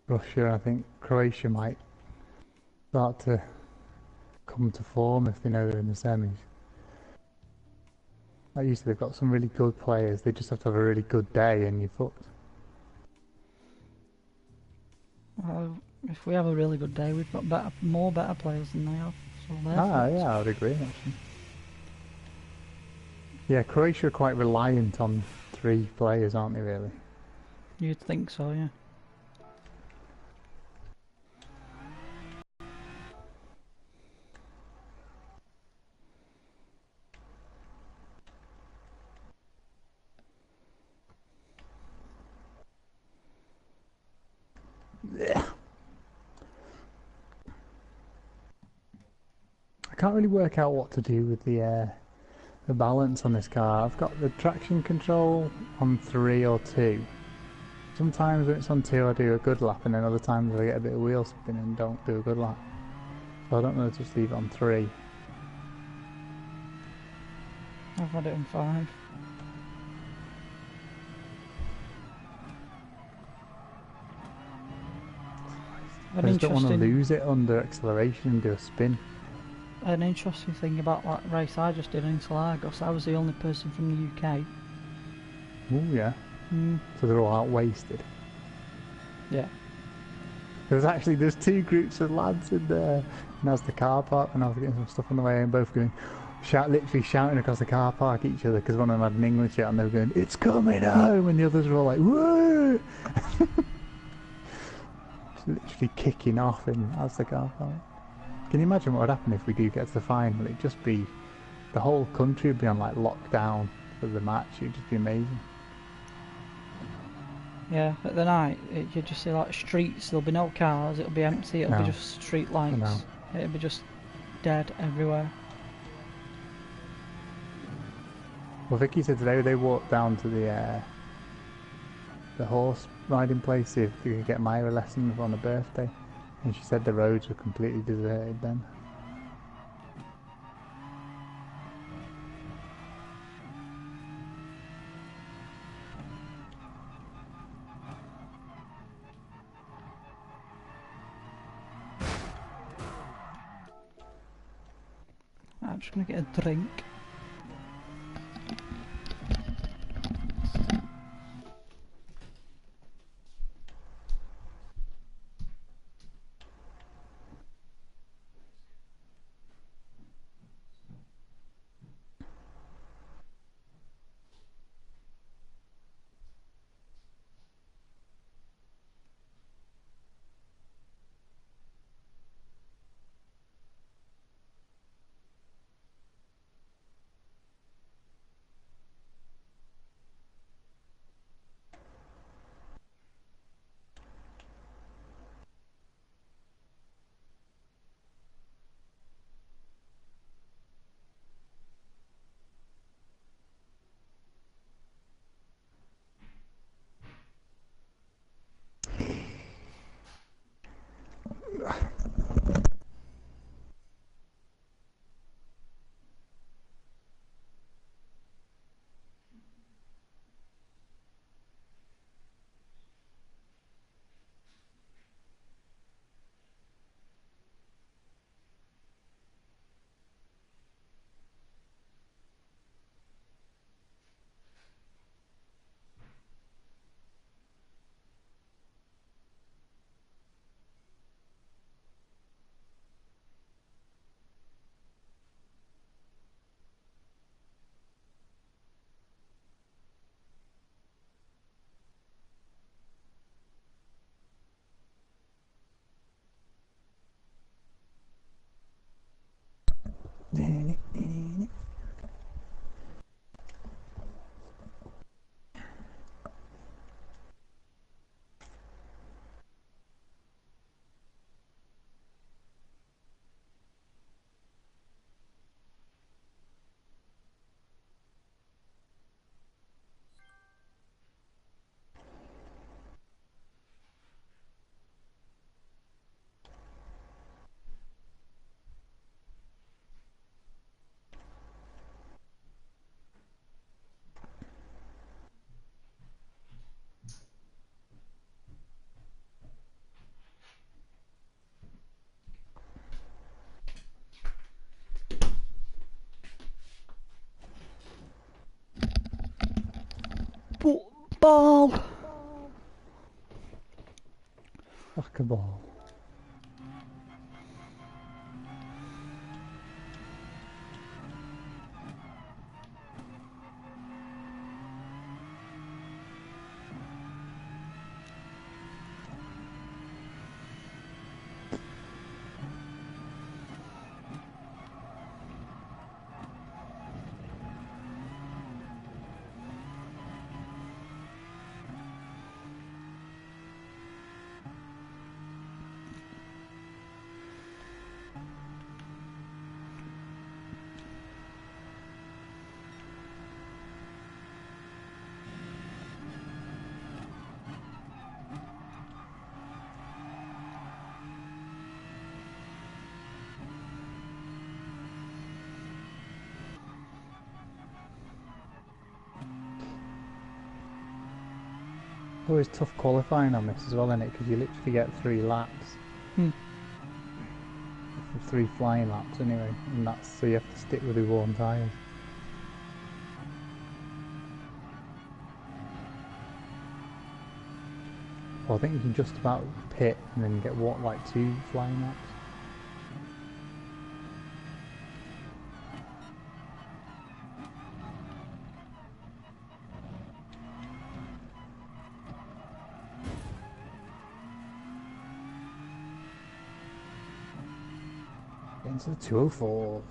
Russia. I think Croatia might start to come to form if they know they're in the semis. Like you said, they've got some really good players. They just have to have a really good day and you're fucked. If we have a really good day, we've got more better players than they have. So Yeah, I would agree actually. Yeah, Croatia are quite reliant on 3 players, aren't they really? You'd think so, yeah. Yeah. I can't really work out what to do with the balance on this car. I've got the traction control on 3 or 2. Sometimes when it's on 2 I do a good lap, and then other times I get a bit of wheel spin and don't do a good lap. So I don't know, just leave it on 3. I've had it on 5. I just don't want to lose it under acceleration and do a spin. An interesting thing about that race I just did in Interlagos, I was the only person from the UK. Oh yeah. So they're all out wasted. Yeah. There's 2 groups of lads in there, and that's the car park, and I was getting some stuff on the way, and both going, literally shouting across the car park at each other, because one of them had an English shirt, and they were going, "It's coming home," and the others were all like, "Woo!" Literally kicking off as the car park. Can you imagine what would happen if we do get to the final? It'd just be, the whole country would be on like lockdown for the match. It'd just be amazing. Yeah, at the night, you just see like streets, there'll be no cars, it'll be empty, it'll be just street lights. It'll be just dead everywhere. Well, Vicky said today they walked down to the horse riding place, see if they could get Myra a lesson on her birthday, and she said the roads were completely deserted then. I'm just gonna get a drink. ball! Fuck a ball. Always tough qualifying on this as well, isn't it? Because you literally get 3 laps. 3 flying laps anyway, and that's so you have to stick with the worn tyres. Well, I think you can just about pit and then get what, like 2 flying laps? Into the 204.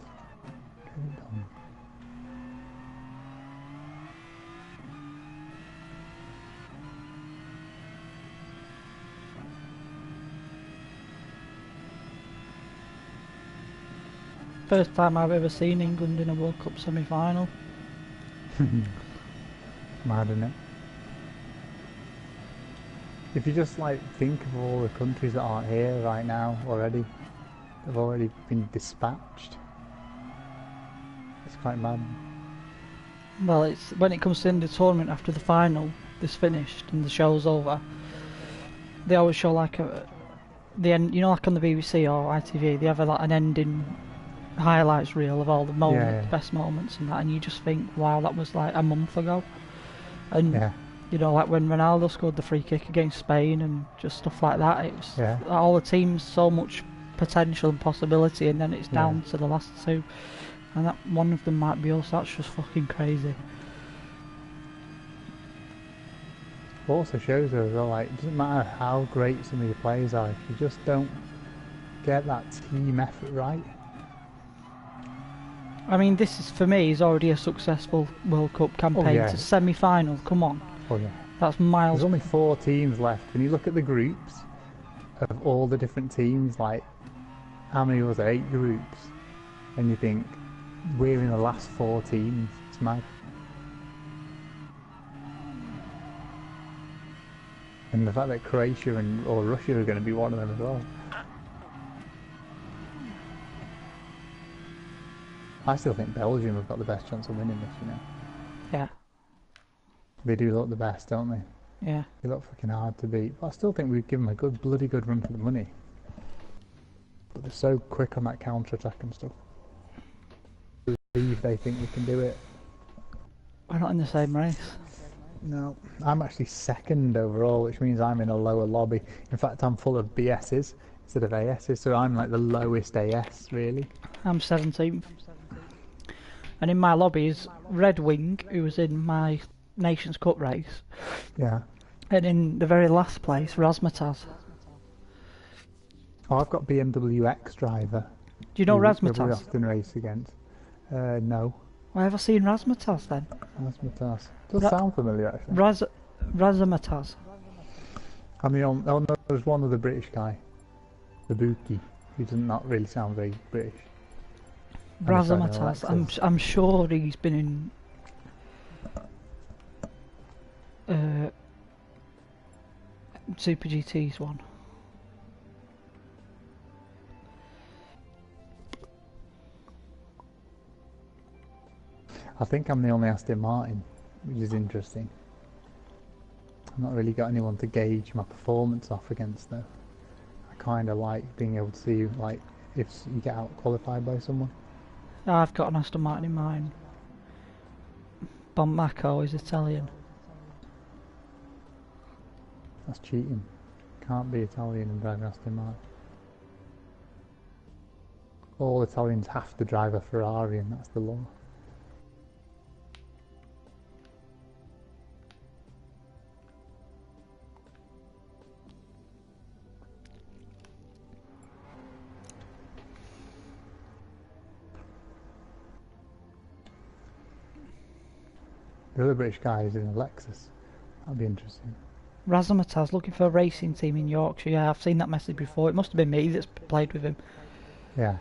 First time I've ever seen England in a World Cup semi-final. Mad, isn't it? If you just like think of all the countries that aren't here right now already, they've already been dispatched. It's quite mad. Well, it's when it comes to the tournament after the final is finished and the show's over, they always show like the end, you know, like on the BBC or ITV, they have like an ending highlights reel of all the moments, best moments and that, and you just think, wow, that was like a month ago. And you know, like when Ronaldo scored the free kick against Spain and just stuff like that, it was all the teams so much potential and possibility, and then it's down to the last 2, and that one of them might be us. That's just fucking crazy. It also shows us, well, like, it doesn't matter how great some of your players are, if you just don't get that team effort right. I mean, this is, for me, is already a successful World Cup campaign. It's a semi-final, come on. Oh yeah. That's miles. There's only 4 teams left. When you look at the groups of all the different teams, like, how many was there? 8 groups, and you think we're in the last 4 teams. It's mad. And the fact that Croatia or Russia are going to be one of them as well. I still think Belgium have got the best chance of winning this, you know. Yeah. They do look the best, don't they? Yeah. They look fucking hard to beat. But I still think we'd give them a good, bloody good run for the money. But they're so quick on that counter-attack and stuff. I believe they think we can do it. We're not in the same race. No. I'm actually 2nd overall, which means I'm in a lower lobby. In fact, I'm full of BSs instead of ASs, so I'm like the lowest AS, really. I'm 17th. And in my lobby is Red Wing, who was in my Nations Cup race. Yeah. And in the very last place, Razmataz. Oh, I've got BMW X Driver. Do you know Razmataz? We often race against. No. Why have I seen Razmataz then? Razmataz. Does sound familiar actually. Razmataz. I mean, oh no, there's one other British guy, the Buki, who does not really sound very British. Razmataz. I'm sure he's been in Super GT's one. I think I'm the only Aston Martin, which is interesting. I've not really got anyone to gauge my performance off against though. I kind of like being able to see like if you get out qualified by someone. I've got an Aston Martin in mind. Bon Marco is Italian. That's cheating. Can't be Italian and drive an Aston Martin. All Italians have to drive a Ferrari, and that's the law. The other British guy is in a Lexus. That'll be interesting. Razamataz looking for a racing team in Yorkshire. Yeah, I've seen that message before. It must have been me that's played with him. Yeah.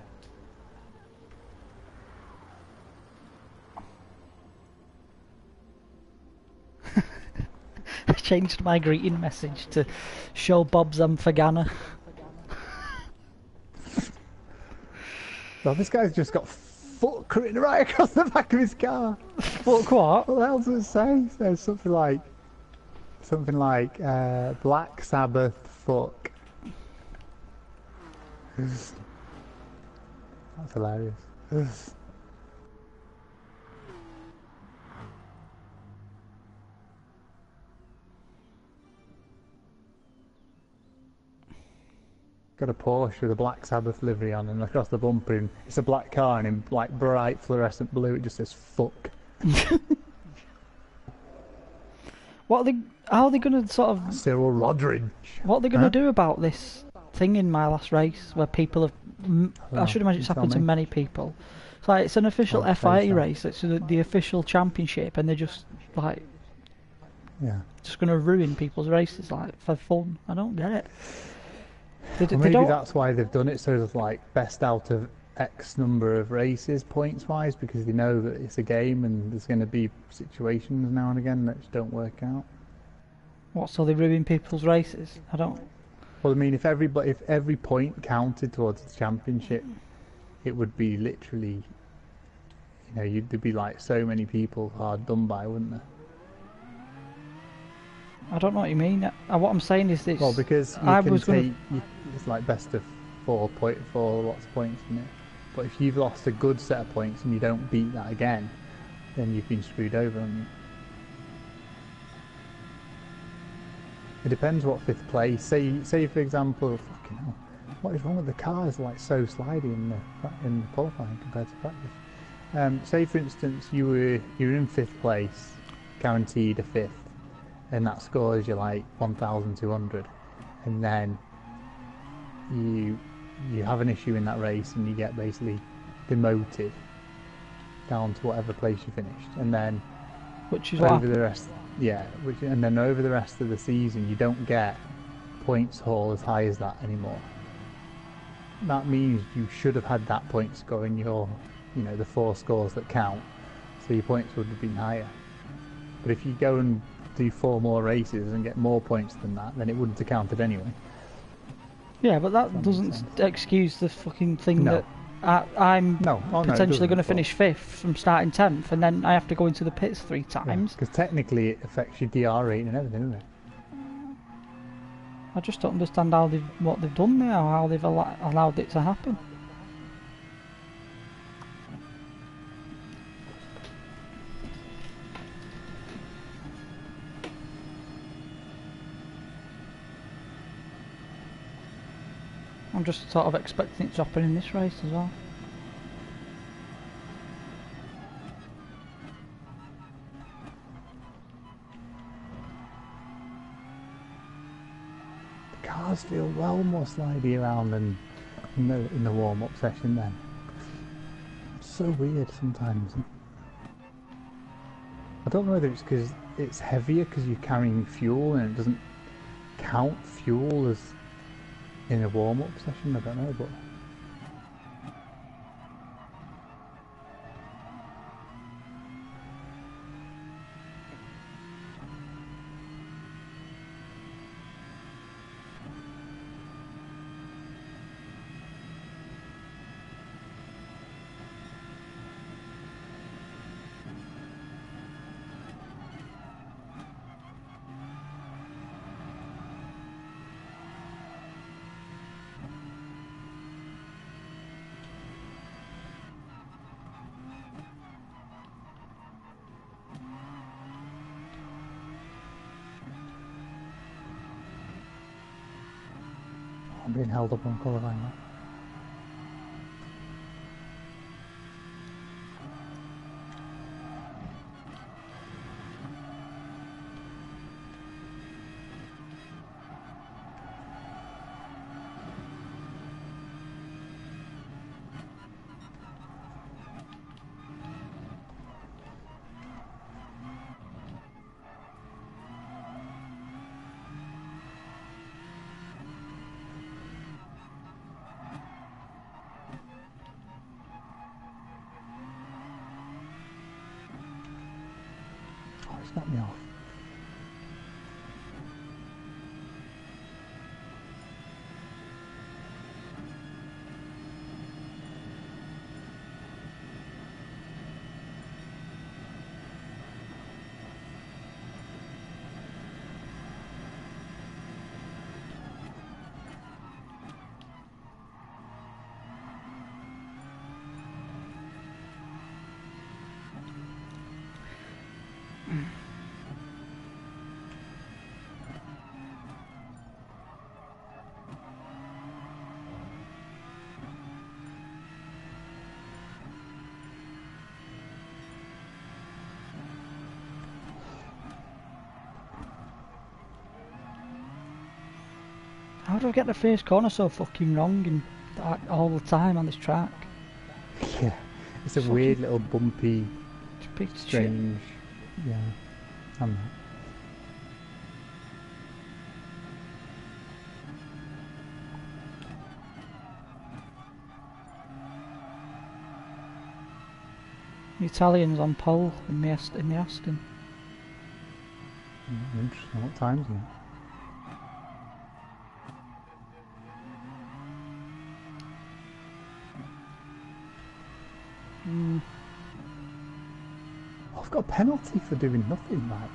I changed my greeting message to "Show Bob's Fagana." Well, this guy's just got fuck written right across the back of his car. Fuck what? What the hell does it say? It says something like Black Sabbath fuck. That's hilarious. Got a Porsche with a Black Sabbath livery on, and across the bumper, and it's a black car, and in like bright fluorescent blue, it just says "fuck." How are they going to sort of... Cyril Rodridge. What are they going to do about this thing in my last race, where people have... I should imagine it's happened to many people. It's like, it's an official FIA race, it's the official championship, and they're just, like... Yeah. Just going to ruin people's races, like, for fun. I don't get it. Maybe that's why they've done it, so it's like best out of X number of races points wise, because they know that it's a game and there's going to be situations now and again that just don't work out. What, so they ruin people's races? I don't... Well, I mean, if every point counted towards the championship, it would be literally, you know, there'd be like so many people hard done by, wouldn't there? I don't know what you mean. What I'm saying is this. Well, because it's like best of 4 lots of points in it. But if you've lost a good set of points and you don't beat that again, then you've been screwed over, haven't you? It depends what fifth place. Say for example, fucking hell, what is wrong with the cars? Like so slidey in the qualifying compared to practice. Say for instance you're in fifth place, guaranteed a fifth, and that scores you like 1,200, and then you have an issue in that race and you get basically demoted down to whatever place you finished, and then over the rest of the season you don't get points haul as high as that anymore. That means you should have had that point score in your, the 4 scores that count, so your points would have been higher. But if you go and do 4 more races and get more points than that, then it wouldn't have counted anyway. Yeah, but that doesn't excuse the fucking thing that I'm potentially going to finish 5th from starting 10th, and then I have to go into the pits 3 times. Because technically it affects your DR rating and everything, doesn't it? I just don't understand what they've done there, or how they've allowed it to happen. I'm just sort of expecting it to happen in this race as well. The cars feel well more slidey around than in the warm-up session then. It's so weird sometimes. I don't know whether it's because it's heavier because you're carrying fuel and it doesn't count fuel as in a warm-up session, I don't know, but I'm being held up on qualifying now. Knock me off. How do I get the first corner so fucking wrong and all the time on this track? Yeah, it's a weird little bumpy, strange. Yeah, I'm not. The Italians on pole in the Aston. Interesting. What time is it? I've got a penalty for doing nothing, like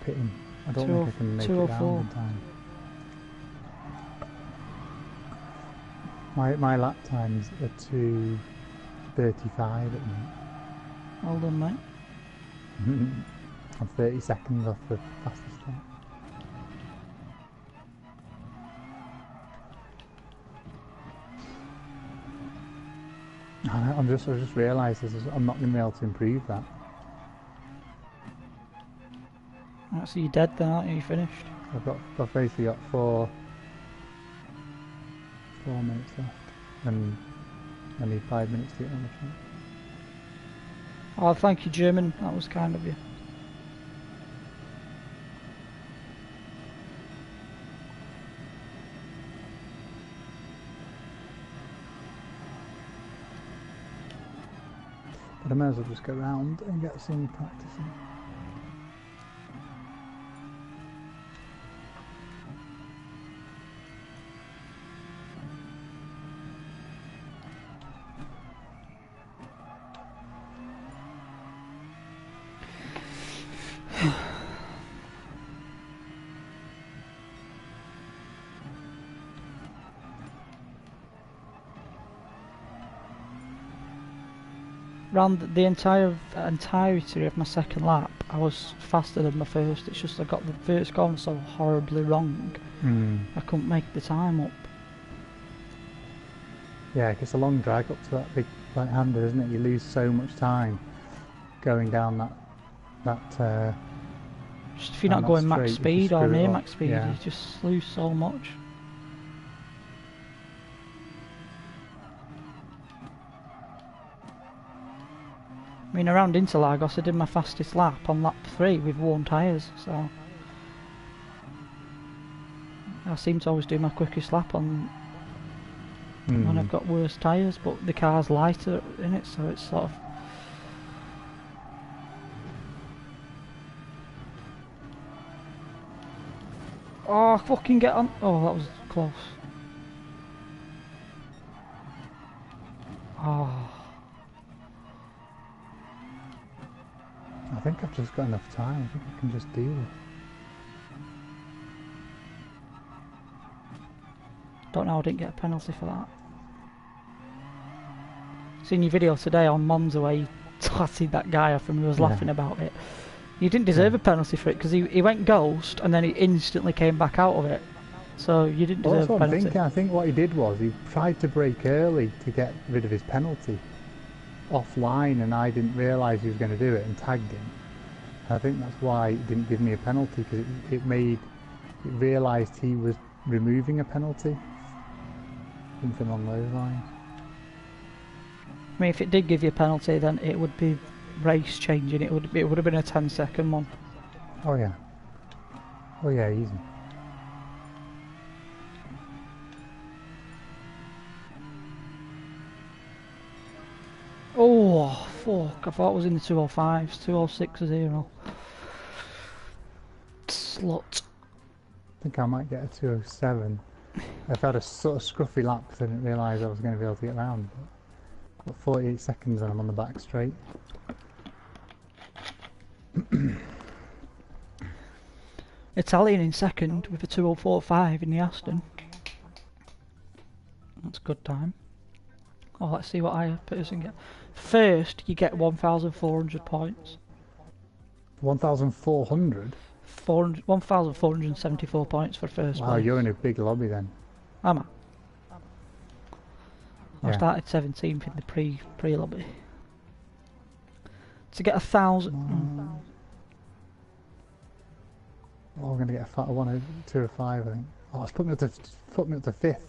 pitting. I don't think I can make it round in time. My lap times are 2:35 at the minute. Well done, mate. I'm 30 seconds off the fastest lap. I just realised I'm not going to be able to improve that. Right, so you're dead then, aren't you? You finished? I've basically got four minutes left, and I need 5 minutes to get on the track. Oh, thank you, German. That was kind of you. But I may as well just go round and get some practice in. Round the entirety of my second lap, I was faster than my first. It's just I got the first corner so horribly wrong. I couldn't make the time up. Yeah, it's a long drag up to that big right-hander, isn't it? You lose so much time going down that. Just if you're not going max speed or near max speed, yeah. You just lose so much. I mean, around Interlagos I did my fastest lap on lap 3 with worn tyres, so I seem to always do my quickest lap on when I've got worse tyres, but the car's lighter in it, so it's sort of... Oh, fucking get on! Oh, that was close. Oh... I think I've just got enough time. I think I can just deal with it. Don't know, I didn't get a penalty for that. Seen your video today on Monza where you tatted that guy off and he was laughing about it. You didn't deserve a penalty for it because he went ghost and then he instantly came back out of it. So you didn't Well, deserve that's a what I'm penalty. thinking. I think what he did was he tried to brake early to get rid of his penalty offline, and I didn't realise he was going to do it and tagged him. I think that's why it didn't give me a penalty, because it realised he was removing a penalty. Something along those lines. I mean, if it did give you a penalty, then it would be race changing. It would have been a 10-second one. Oh yeah. Oh yeah, easy. Oh fuck! I thought it was in the 205s, 206-0. Slut. I think I might get a 207. I've had a sort of scruffy lap because I didn't realise I was going to be able to get round. Got 48 seconds and I'm on the back straight. Italian in second with a 204.5 in the Aston. That's a good time. Oh, let's see what I person get. First, you get 1,400 points. 1,400? 1,474 points for first Wow, place. you're in a big lobby then. Am I? I Yeah. started 17th in the pre-lobby. To get 1,000... Oh, I'm going to get a 205, I think. Oh, it's put me up to 5th.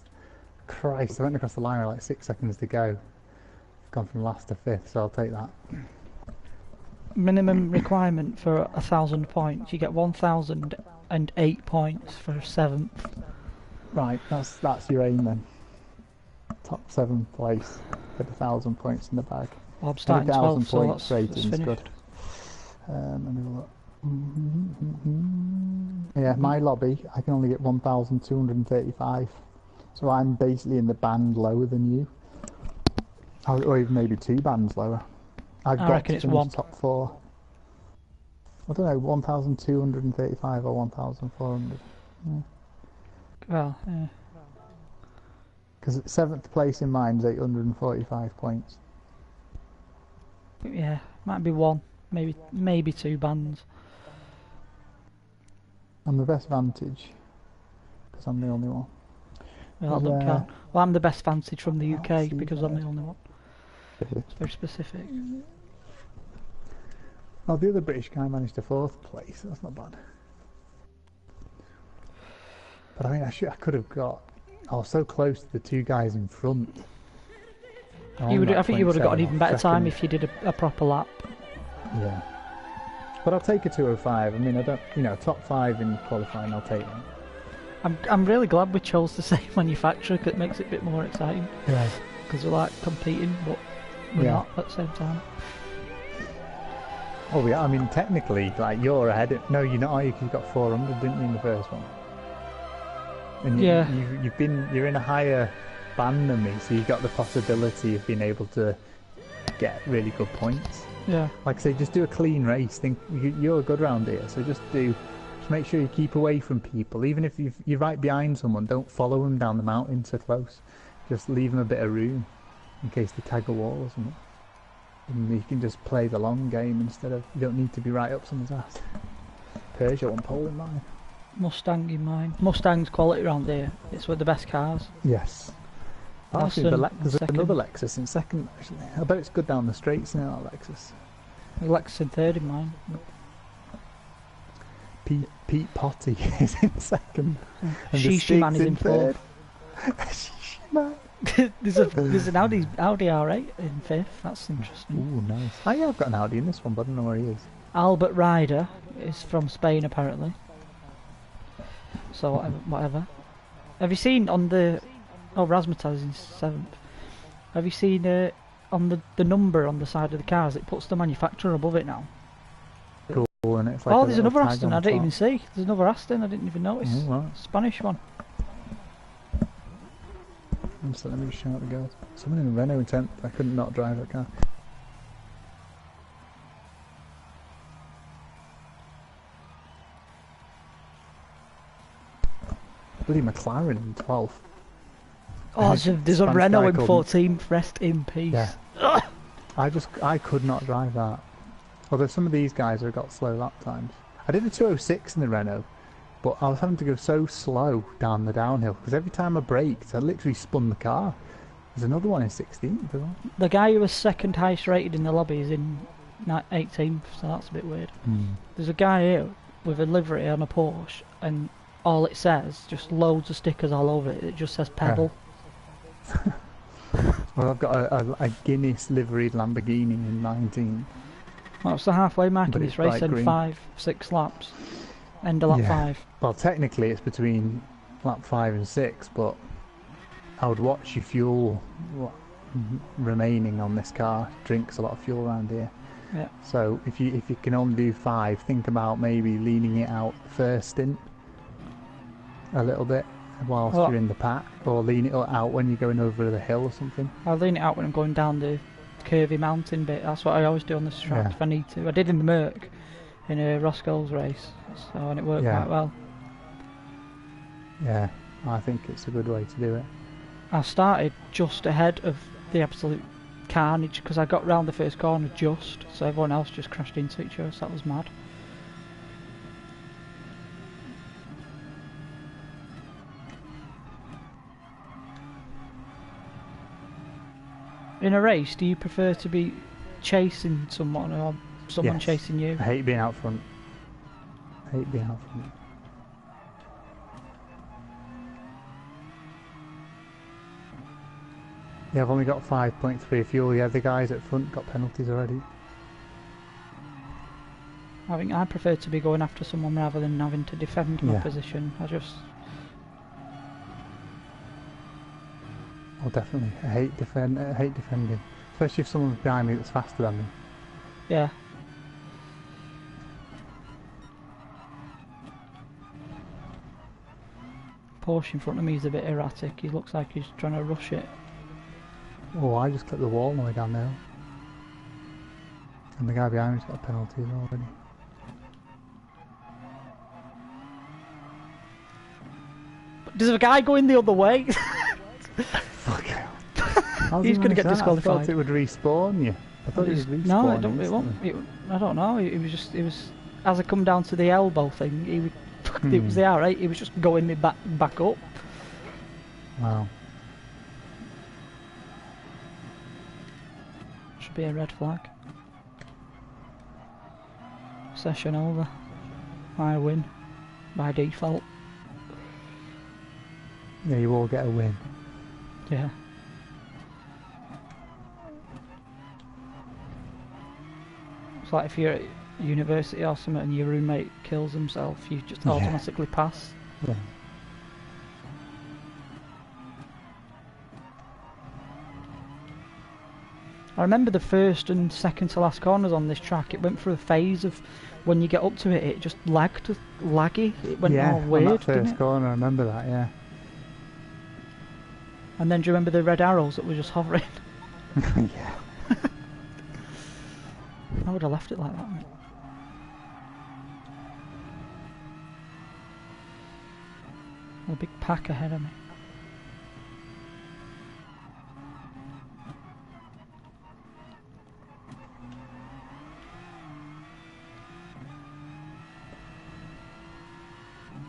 Christ, I went across the line with like 6 seconds to go. I've gone from last to 5th, so I'll take that. Minimum requirement for 1,000 points. You get 1,008 points for 7th. Right, that's your aim then. Top 7th place with 1,000 points in the bag. Well, I'm starting 12th, so points that's rating's finished. good. Let me have a look. Yeah, my lobby, I can only get 1,235. So I'm basically in the band lower than you. Or even maybe 2 bands lower. I've I got reckon to it's finish 1. top 4. I don't know, 1,235 or 1,400. Yeah. Well, yeah. Because 7th place in mine is 845 points. Yeah, might be 1, maybe 2 bands. I'm the best vantage, because I'm the only one. Well, that don't count. Well, I'm the best vantage from the UK because I'm the only one. Yeah. It's very specific. Oh, the other British guy managed to 4th place. That's not bad. But I mean, I could have got. I was so close to the 2 guys in front. I think you would have got an even better time second. if you did a proper lap. Yeah. But I'll take a 205. I mean, I don't. Top 5 in qualifying, I'll take them. I'm really glad we chose the same manufacturer because it makes it a bit more exciting. Yeah. Because we're like competing, but we're not at the same time. Oh yeah. I mean, technically, like you're ahead. No, you're not. You got 400, didn't you, in the first one? And Yeah. You're in a higher band than me, so you've got the possibility of being able to get really good points. Yeah. Like I say, just do a clean race. Think you're good round here, so just make sure you keep away from people. Even if you're right behind someone, don't follow them down the mountain so close. Just leave them a bit of room in case they tag a wall or something. And you can just play the long game instead of, you don't need to be right up someone's ass. Peugeot on pole in mine. Mustang in mine. Mustang's quality around here. It's with the best cars. Yes. Actually, there's another Lexus in second, actually. I bet it's good down the straights now, that Lexus. The Lexus in third in mine. Pete Potty is in second. And the Shishi Man is Stig's in fourth. Shishi Man. there's an Audi R8 in fifth. That's interesting. Ooh, nice. I've got an Audi in this one, but I don't know where he is. Albert Ryder is from Spain apparently. So whatever. Have you seen on the... Oh, Razmataz is in seventh. Have you seen on the number on the side of the cars? It puts the manufacturer above it now. Cool, and it's like Oh, there's another tag Aston on I didn't top. even see. There's another Aston I didn't even notice. Oh, right. Spanish one. So let me just shout the girls. Someone in a Renault in 10th. I couldn't not drive that car. Bloody McLaren in 12th. Oh, there's a Spanish Renault guy in called- 14th. Rest in peace. Yeah. I could not drive that. Although some of these guys have got slow lap times. I did a 206 in the Renault, but I was having to go so slow down the downhill because every time I braked, I literally spun the car. There's another one in 16th as well. The guy who was second highest rated in the lobby is in 18th, so that's a bit weird. There's a guy here with a livery on a Porsche, and all it says, just loads of stickers all over it, it just says pedal. Well, I've got a Guinness liveried Lamborghini in 19. Well, it's the halfway mark in this race, then 5-6 laps. End of lap 5. Well, technically it's between lap 5 and 6, but I would watch your fuel remaining on this car. Drinks a lot of fuel around here. Yeah. So if you can only do 5, think about maybe leaning it out first stint a little bit whilst you're in the pack, or lean it out when you're going over the hill or something. I'll lean it out when I'm going down the curvy mountain bit. That's what I always do on this track if I need to. I did in the Merc in a Roscoe's race, and it worked quite well. Yeah, I think it's a good way to do it. I started just ahead of the absolute carnage because I got round the first corner just, so everyone else just crashed into each other, so that was mad. In a race, do you prefer to be chasing someone or someone chasing you? I hate being out front. I hate being out front. Yeah, I've only got 5.3 fuel. Yeah, the guys at front got penalties already. I think I prefer to be going after someone rather than having to defend my position. Oh, definitely. I hate defending, especially if someone's behind me that's faster than me. Yeah. Porsche in front of me is a bit erratic. He looks like he's trying to rush it. Oh, I just clipped the wall on the way down there. And the guy behind me's got a penalty already. But there's a guy going the other way. Fuck hell. He's going to get disqualified. I thought it would respawn you. I thought it would respawn. No, it won't. I don't know. It was as I come down to the elbow thing. It was the R8. He was just going me back up. Wow. Should be a red flag. Session over. I win by default. Yeah, you all get a win. Yeah. It's like if you're at university or something and your roommate kills himself, you just automatically pass. Yeah. I remember the first and second to last corners on this track. It went through a phase of when you get up to it, it just laggy. It went all weird. On that first corner, I remember that. Yeah. And then do you remember the red arrows that were just hovering? Yeah. I would have left it like that, mate. A big pack ahead of me.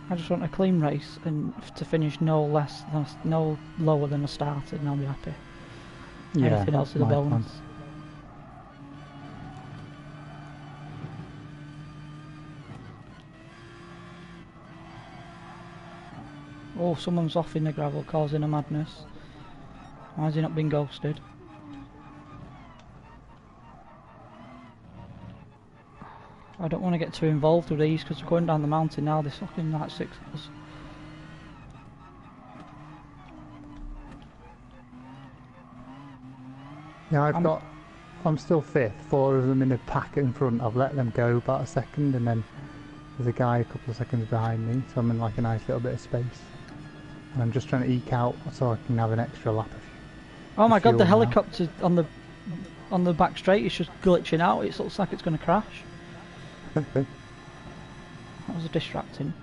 I just want a clean race and to finish no lower than I started, and I'll be happy. Yeah, anything else is a bonus. Oh, someone's off in the gravel causing a madness. Why has he not been ghosted? I don't want to get too involved with these because we're going down the mountain now. There's fucking like 6 of us. Yeah, I'm still 5th. 4 of them in a pack in front. I've let them go about a second, and then there's a guy a couple of seconds behind me, so I'm in like a nice little bit of space. And I'm just trying to eke out so I can have an extra lap of Oh my god, the helicopter on the back straight is just glitching out. It looks like it's going to crash. That was distracting.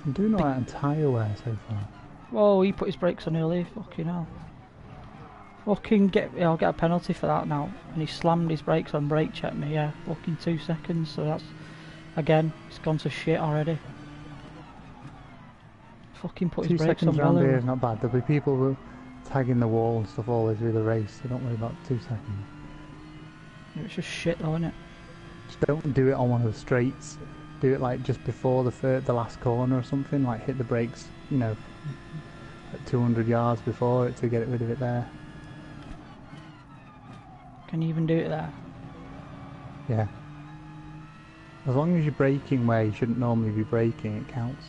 I'm doing alright on tyre wear so far. Whoa, he put his brakes on early, fucking hell. Fucking I'll get a penalty for that now. And he slammed his brakes on brake check me, yeah. Fucking 2 seconds, so that's... Again, it's gone to shit already. Fucking put his brakes on 2 seconds well around here over. is not bad. There'll be people who tagging the wall and stuff all the way through the race, so don't worry about 2 seconds. It's just shit though, isn't it? Just don't do it on one of the straights. Do it like just before the last corner or something, like hit the brakes, you know, at 200 yards before it to get rid of it there. Can you even do it there? Yeah. As long as you're braking where you shouldn't normally be braking, it counts.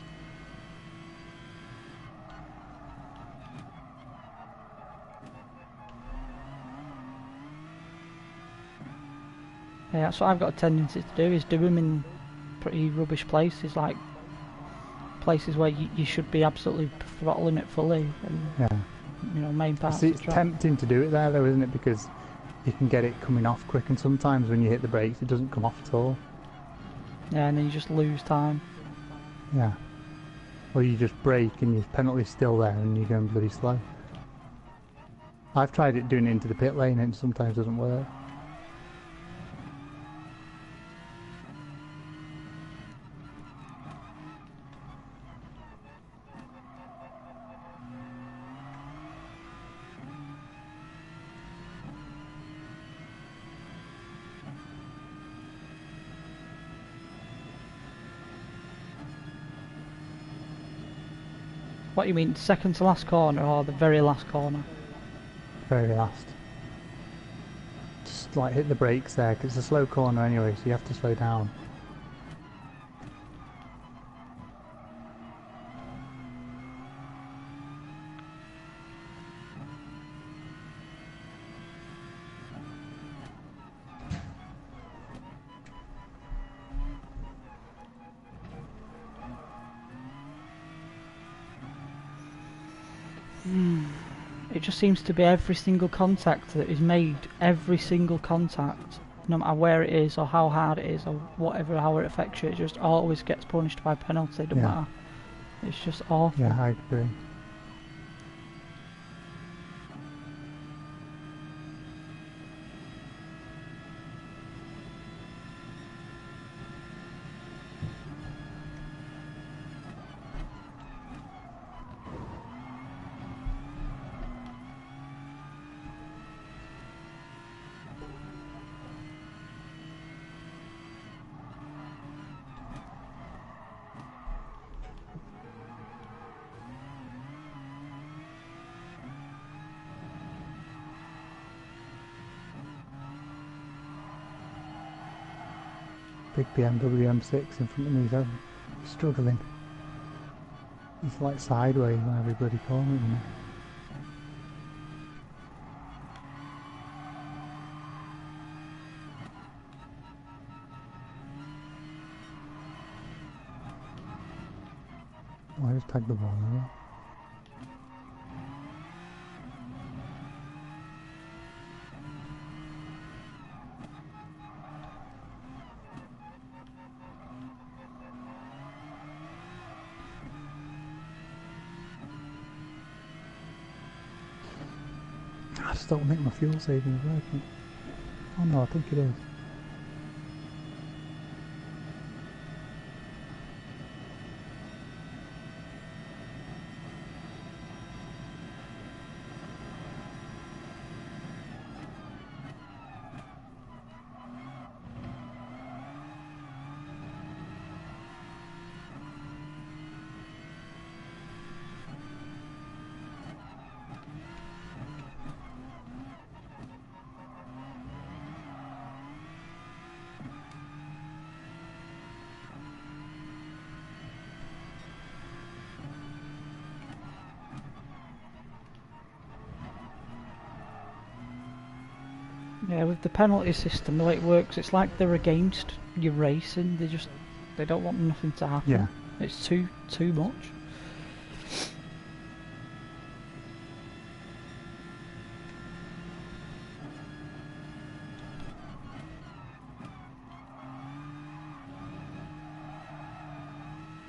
Yeah, that's what I've got a tendency to do, is do them in pretty rubbish places, like places where you should be absolutely throttling it fully, and Yeah. you know, main parts See, of it's the track. tempting to do it there though, isn't it? Because you can get it coming off quick, and sometimes when you hit the brakes it doesn't come off at all. Yeah, and then you just lose time. Yeah. Or you just brake and your penalty's still there and you're going bloody slow. I've tried it doing it into the pit lane and it sometimes doesn't work. What you mean, second to last corner or the very last corner? Very last. Just like hit the brakes there, because it's a slow corner anyway, so you have to slow down. It just seems to be every single contact that is made, every single contact, no matter where it is or how hard it is or whatever, how it affects you, it just always gets punished by penalty, doesn't Yeah. matter. It's just awful. Yeah, I agree. Big BMW M6 in front of me, so struggling. It's like sideways on every bloody corner, isn't it? Oh, I just tagged the ball over. I just don't think my fuel saving is working. Oh no, I think it is. Yeah, with the penalty system, the way it works, it's like they're against you racing. They don't want nothing to happen. Yeah. It's too much.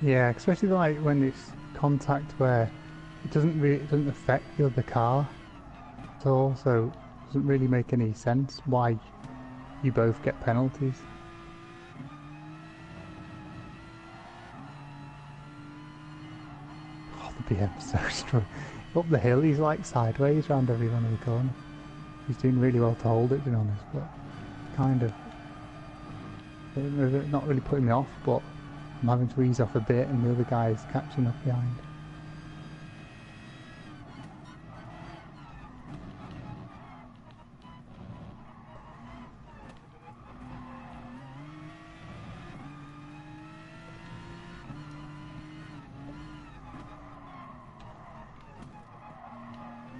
Yeah, especially like when it's contact where it doesn't affect the other car. at all, so it doesn't really make any sense why you both get penalties. Oh, the BM's so strong. Up the hill, he's like sideways around every one of the corners. He's doing really well to hold it, to be honest, but kind of not really putting me off, but I'm having to ease off a bit and the other guy's catching up behind.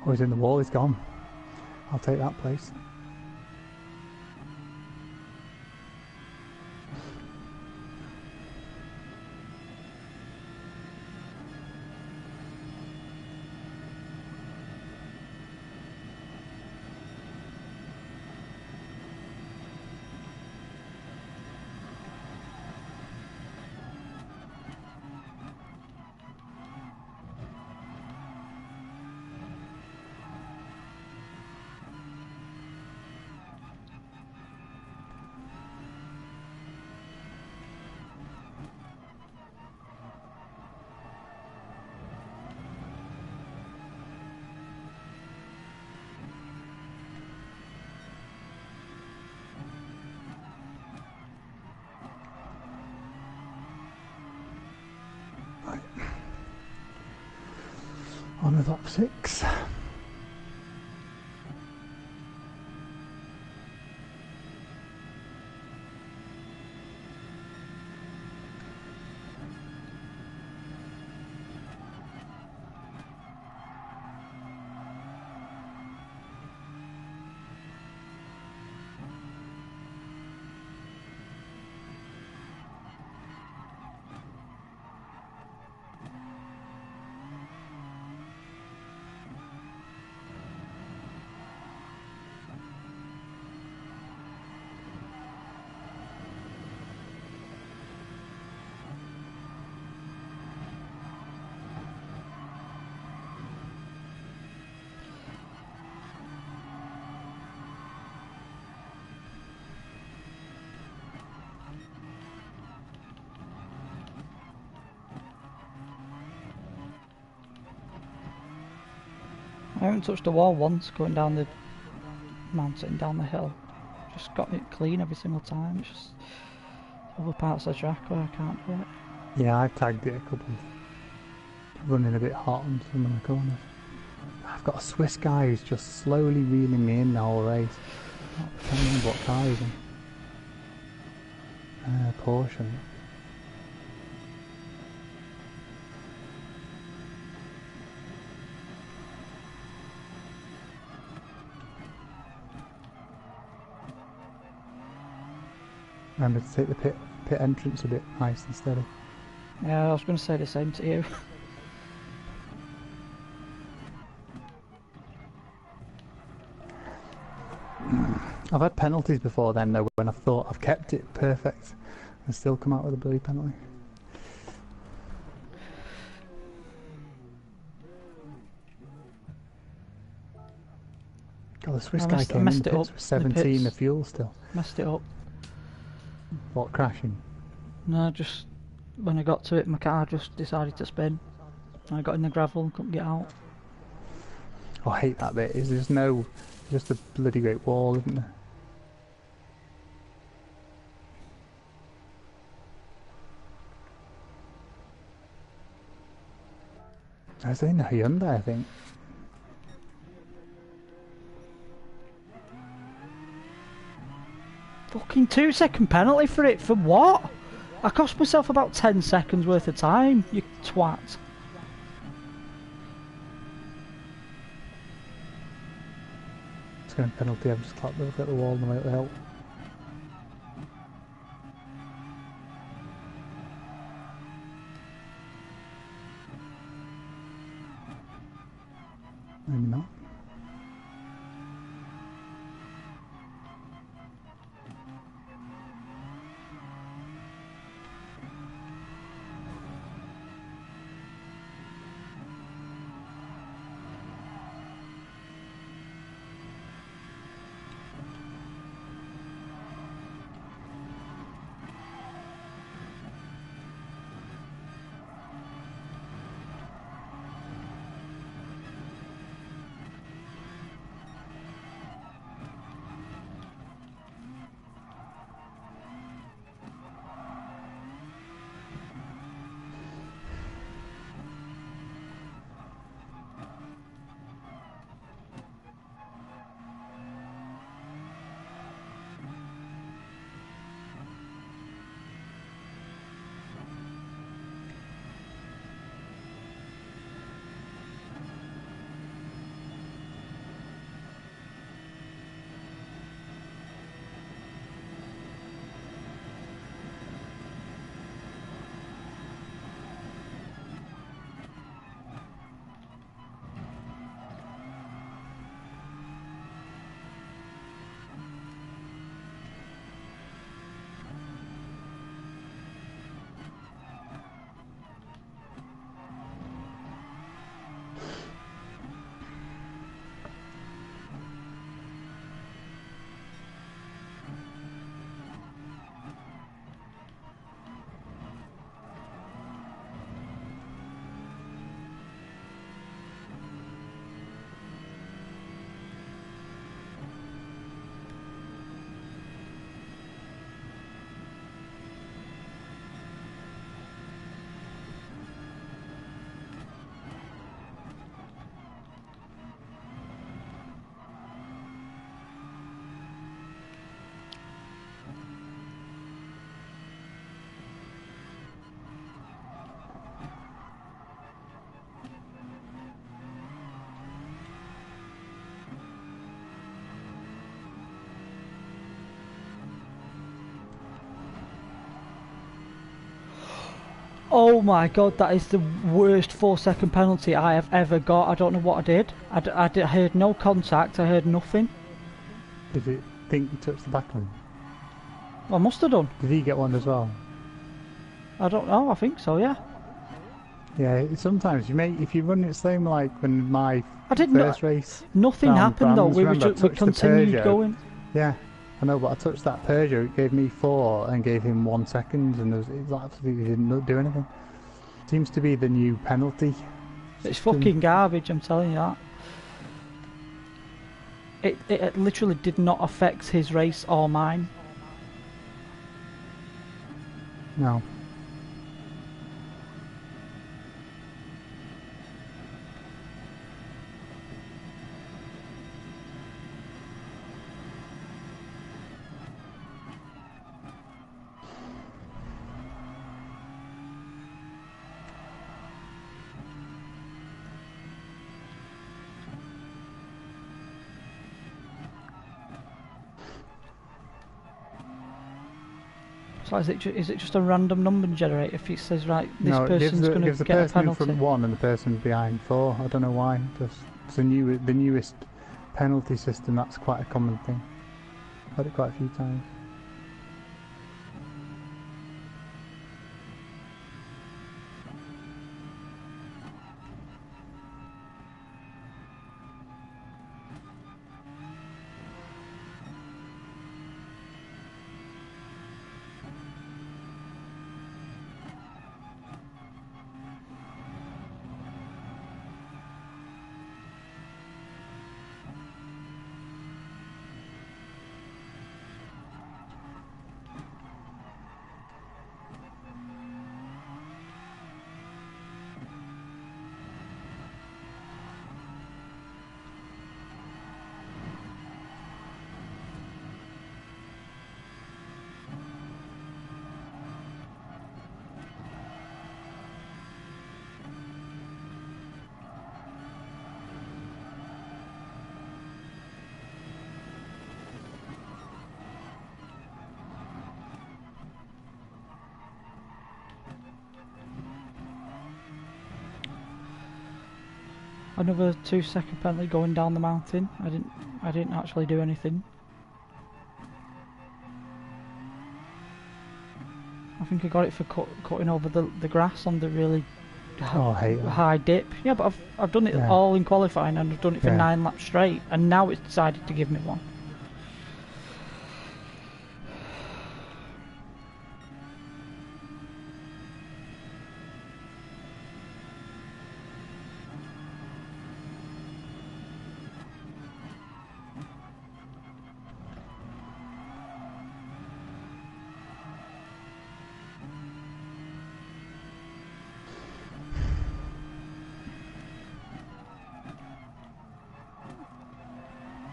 Oh, he's in the wall, he's gone. I'll take that place. Right. On with lap 6. I haven't touched the wall once going down the mountain, down the hill. Just got it clean every single time. It's just other parts of the track where I can't do it. Yeah, I've tagged it a couple. Running a bit hot on some of the corners. I've got a Swiss guy who's just slowly reeling me in the whole race. I can't remember what car he's in. Porsche. Remember to take the pit entrance a bit nice and steady. Yeah, I was going to say the same to you. I've had penalties before then though, when I've thought I've kept it perfect and still come out with a bloody penalty. God, the Swiss guy came in the pits with 17 of fuel still. Messed it up. What, crashing? No, just when I got to it, my car just decided to spin. I got in the gravel and couldn't get out. Oh, I hate that bit. There's no, just a bloody great wall, isn't there? I was in a Hyundai, I think. Fucking 2-second penalty for it, for what? I cost myself about 10 seconds worth of time, you twat. It's going to penalty, I've just clapped at the wall on the way up the hill. Maybe not. Oh my god, that is the worst 4-second penalty I have ever got. I don't know what I did. I heard no contact, I heard nothing. Did it think you touched the backline? I must have done. Did he get one as well? I don't know, I think so, yeah. Yeah, sometimes you may, if you run it same like when my first race. Nothing happened though, we continued going. Yeah, I know, but I touched that Peugeot, it gave me 4 and gave him 1 second, and it absolutely didn't do anything. Seems to be the new penalty. It's fucking garbage, I'm telling you that. It literally did not affect his race or mine. No. So is it just a random number generator if it says, right, this person's going to get a penalty? No, it gives the person in front 1 and the person behind 4. I don't know why. It's the newest penalty system. That's quite a common thing. I've had it quite a few times. Another 2-second penalty going down the mountain. I didn't actually do anything. I think I got it for cutting over the grass on the really high dip. Yeah, but I've done it all in qualifying, and I've done it for 9 laps straight, and now it's decided to give me one.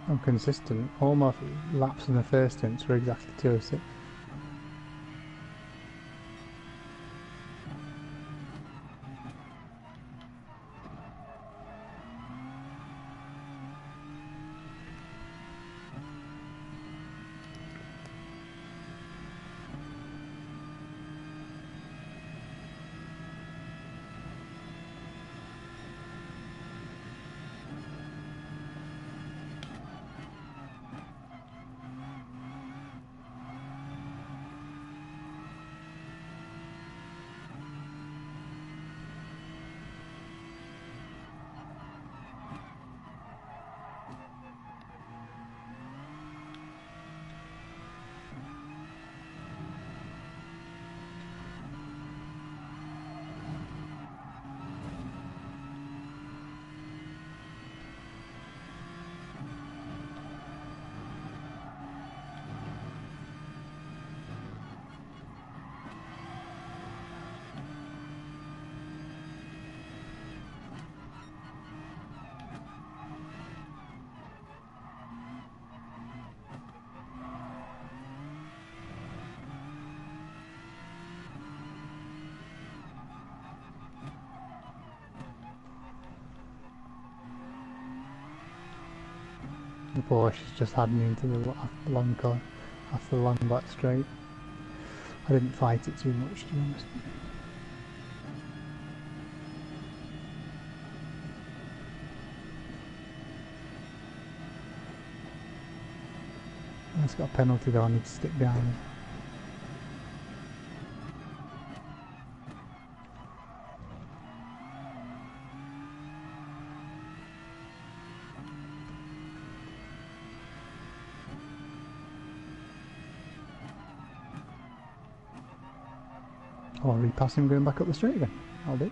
I'm consistent. All my laps in the first inch were exactly 206. The Porsche just had me into the long car after the long back straight. I didn't fight it too much, to be honest. It's got a penalty though, I need to stick behind him. I'll repass him going back up the straight again. I'll do.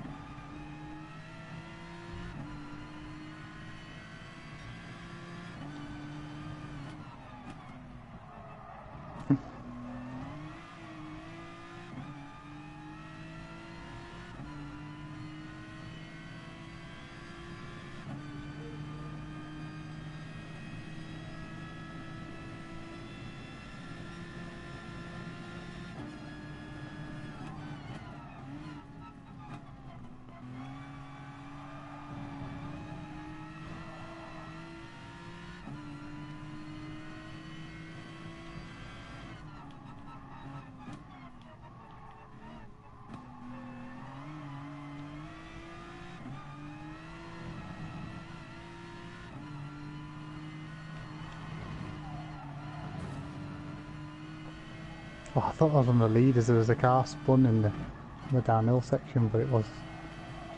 Oh, I thought I was on the lead as there was a car spun in the downhill section, but it was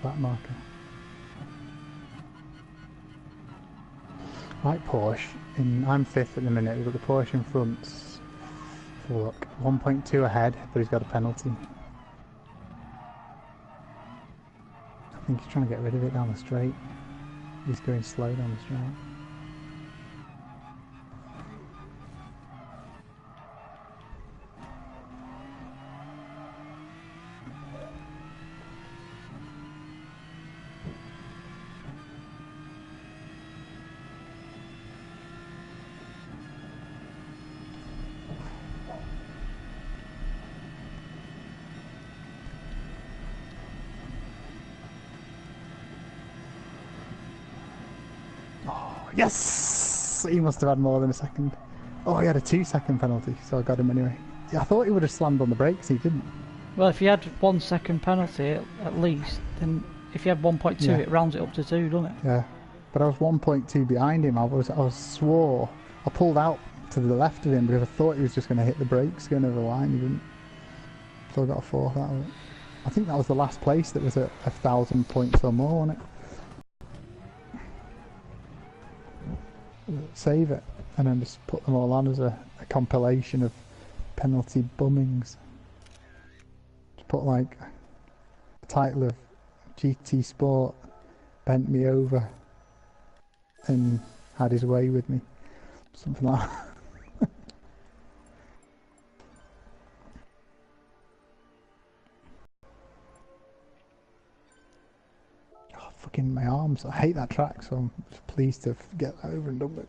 that marker. Right, Porsche. I'm 5th at the minute. We've got the Porsche in front. Look, 1.2 ahead, but he's got a penalty. I think he's trying to get rid of it down the straight. He's going slow down the straight. Yes! He must have had more than a second. Oh, he had a 2-second penalty, so I got him anyway. Yeah, I thought he would have slammed on the brakes, he didn't. Well, if you had 1 second penalty at least, then if you had 1.2, Yeah. it rounds it up to 2, doesn't it? Yeah, but I was 1.2 behind him. I pulled out to the left of him because I thought he was just going to hit the brakes going over the line. He didn't. So I got a 4th out of it. I think that was the last place that was at 1,000 points or more on it. Save it and then just put them all on as a compilation of penalty bummings. Just put like a title of GT Sport bent me over and had his way with me, something like that. Oh, fucking my arms, I hate that track, so I'm just pleased to get that over and done with.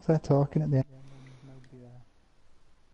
They're talking at the end.